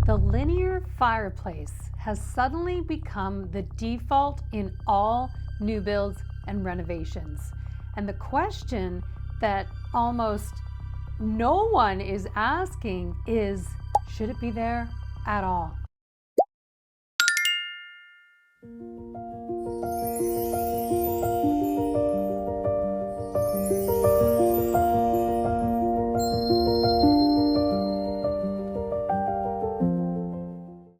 The linear fireplace has suddenly become the default in all new builds and renovations. And the question that almost no one is asking is, should it be there at all?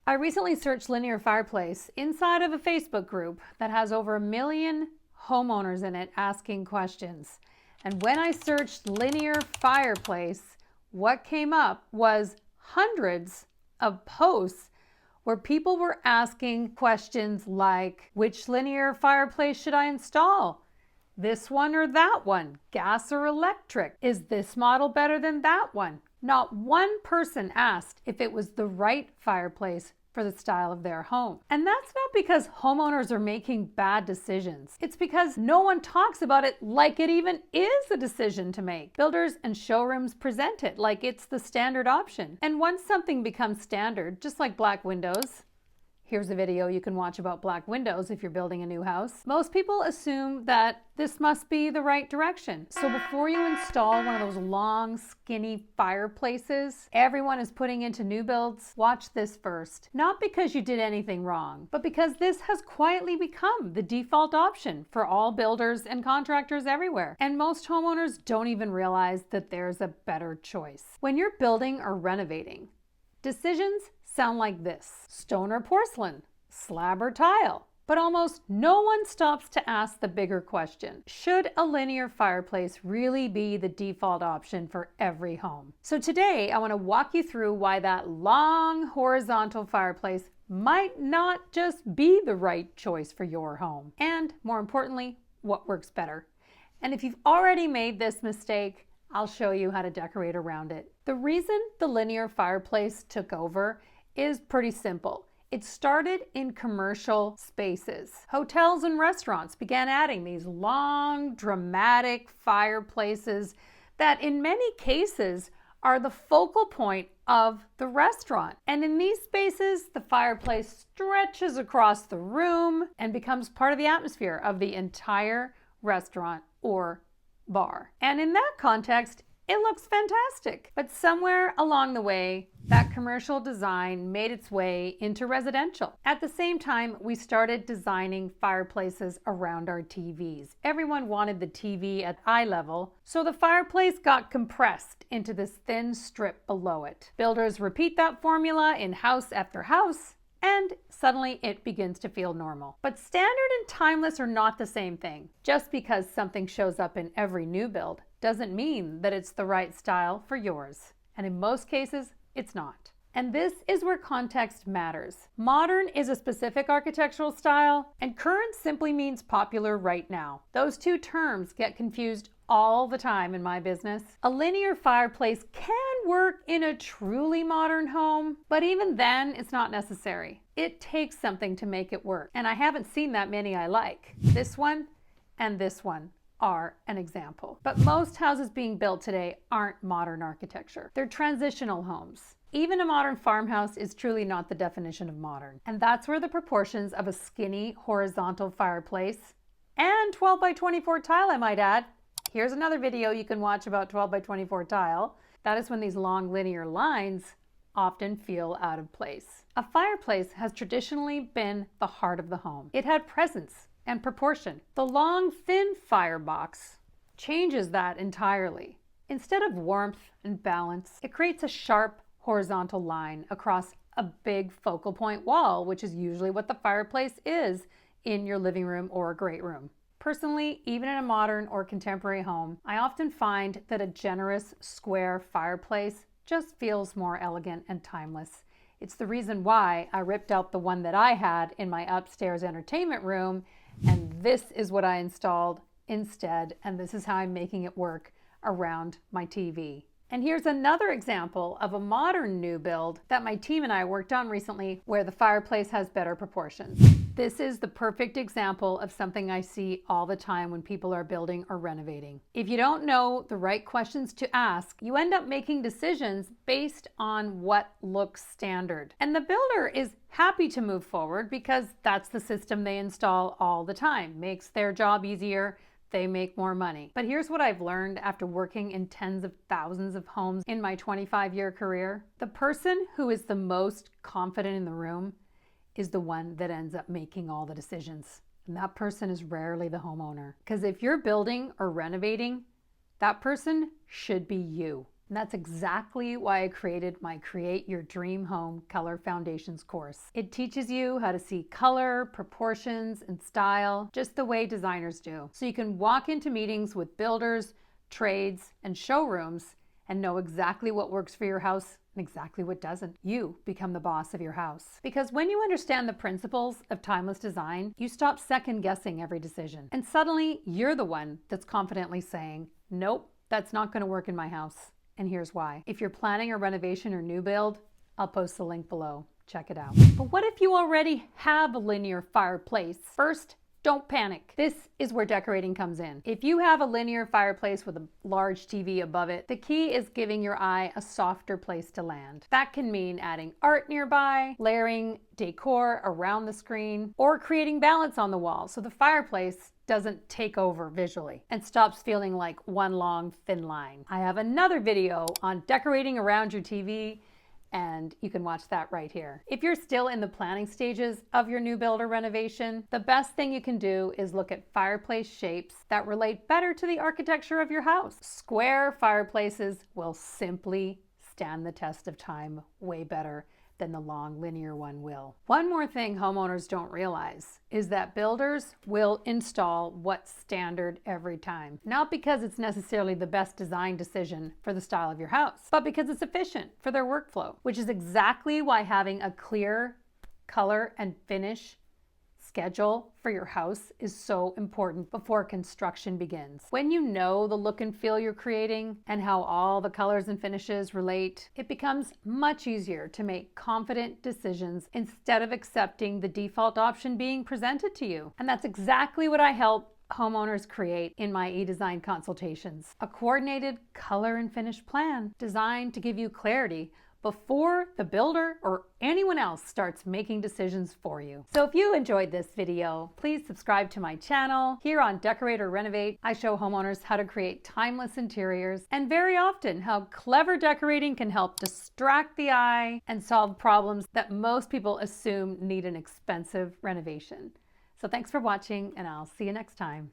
I recently searched linear fireplace inside of a Facebook group that has over 1 million homeowners in it asking questions. And when I searched linear fireplace, what came up was hundreds of posts where people were asking questions like, which linear fireplace should I install? This one or that one? Gas or electric? Is this model better than that one? Not one person asked if it was the right fireplace for the style of their home. And that's not because homeowners are making bad decisions. It's because no one talks about it like it even is a decision to make. Builders and showrooms present it like it's the standard option. And once something becomes standard, just like black windows, here's a video you can watch about black windows if you're building a new house. Most people assume that this must be the right direction. So before you install one of those long, skinny fireplaces everyone is putting into new builds, watch this first. Not because you did anything wrong, but because this has quietly become the default option for all builders and contractors everywhere. And most homeowners don't even realize that there's a better choice. When you're building or renovating, decisions sound like this: stone or porcelain, slab or tile. But almost no one stops to ask the bigger question: should a linear fireplace really be the default option for every home? So today I want to walk you through why that long horizontal fireplace might not just be the right choice for your home, and more importantly, what works better. And if you've already made this mistake, I'll show you how to decorate around it. The reason the linear fireplace took over is pretty simple. It started in commercial spaces. Hotels and restaurants began adding these long, dramatic fireplaces that in many cases are the focal point of the restaurant. And in these spaces, the fireplace stretches across the room and becomes part of the atmosphere of the entire restaurant or bar. And in that context, it looks fantastic. But somewhere along the way, that commercial design made its way into residential. At the same time, we started designing fireplaces around our TVs. Everyone wanted the TV at eye level, so the fireplace got compressed into this thin strip below it. Builders repeat that formula in house after house, and suddenly it begins to feel normal. But standard and timeless are not the same thing. Just because something shows up in every new build doesn't mean that it's the right style for yours. And in most cases, it's not. And this is where context matters. Modern is a specific architectural style, and current simply means popular right now. Those two terms get confused all the time in my business. A linear fireplace can work in a truly modern home, but even then, it's not necessary. It takes something to make it work, and I haven't seen that many I like. This one and this one are an example. But most houses being built today aren't modern architecture. They're transitional homes. Even a modern farmhouse is truly not the definition of modern. And that's where the proportions of a skinny horizontal fireplace and 12 by 24 tile, I might add. Here's another video you can watch about 12 by 24 tile. That is when these long linear lines often feel out of place. A fireplace has traditionally been the heart of the home. It had presence and proportion. The long, thin firebox changes that entirely. Instead of warmth and balance, it creates a sharp horizontal line across a big focal point wall, which is usually what the fireplace is in your living room or a great room. Personally, even in a modern or contemporary home, I often find that a generous square fireplace just feels more elegant and timeless. It's the reason why I ripped out the one that I had in my upstairs entertainment room, and this is what I installed instead, and this is how I'm making it work around my TV. And here's another example of a modern new build that my team and I worked on recently where the fireplace has better proportions. This is the perfect example of something I see all the time when people are building or renovating. If you don't know the right questions to ask, you end up making decisions based on what looks standard. And the builder is happy to move forward because that's the system they install all the time. Makes their job easier. They make more money. But here's what I've learned after working in tens of thousands of homes in my 25-year career. The person who is the most confident in the room is the one that ends up making all the decisions. And that person is rarely the homeowner. Because if you're building or renovating, that person should be you. And that's exactly why I created my Create Your Dream Home Color Foundations course. It teaches you how to see color, proportions, and style just the way designers do. So you can walk into meetings with builders, trades, and showrooms and know exactly what works for your house and exactly what doesn't. You become the boss of your house. Because when you understand the principles of timeless design, you stop second guessing every decision. And suddenly you're the one that's confidently saying, nope, that's not going to work in my house. And here's why. If you're planning a renovation or new build, I'll post the link below. Check it out. But what if you already have a linear fireplace? First, don't panic. This is where decorating comes in. If you have a linear fireplace with a large TV above it, the key is giving your eye a softer place to land. That can mean adding art nearby, layering decor around the screen, or creating balance on the wall so the fireplace doesn't take over visually and stops feeling like one long thin line. I have another video on decorating around your TV, and you can watch that right here. If you're still in the planning stages of your new build or renovation, the best thing you can do is look at fireplace shapes that relate better to the architecture of your house. Square fireplaces will simply stand the test of time way better than the long linear one will. One more thing homeowners don't realize is that builders will install what's standard every time. Not because it's necessarily the best design decision for the style of your house, but because it's efficient for their workflow, which is exactly why having a clear color and finish schedule for your house is so important before construction begins. When you know the look and feel you're creating and how all the colors and finishes relate, it becomes much easier to make confident decisions instead of accepting the default option being presented to you. And that's exactly what I help homeowners create in my e-design consultations. A coordinated color and finish plan designed to give you clarity before the builder or anyone else starts making decisions for you. So if you enjoyed this video, please subscribe to my channel. Here on Decorator Renovate, I show homeowners how to create timeless interiors and very often how clever decorating can help distract the eye and solve problems that most people assume need an expensive renovation. So thanks for watching, and I'll see you next time.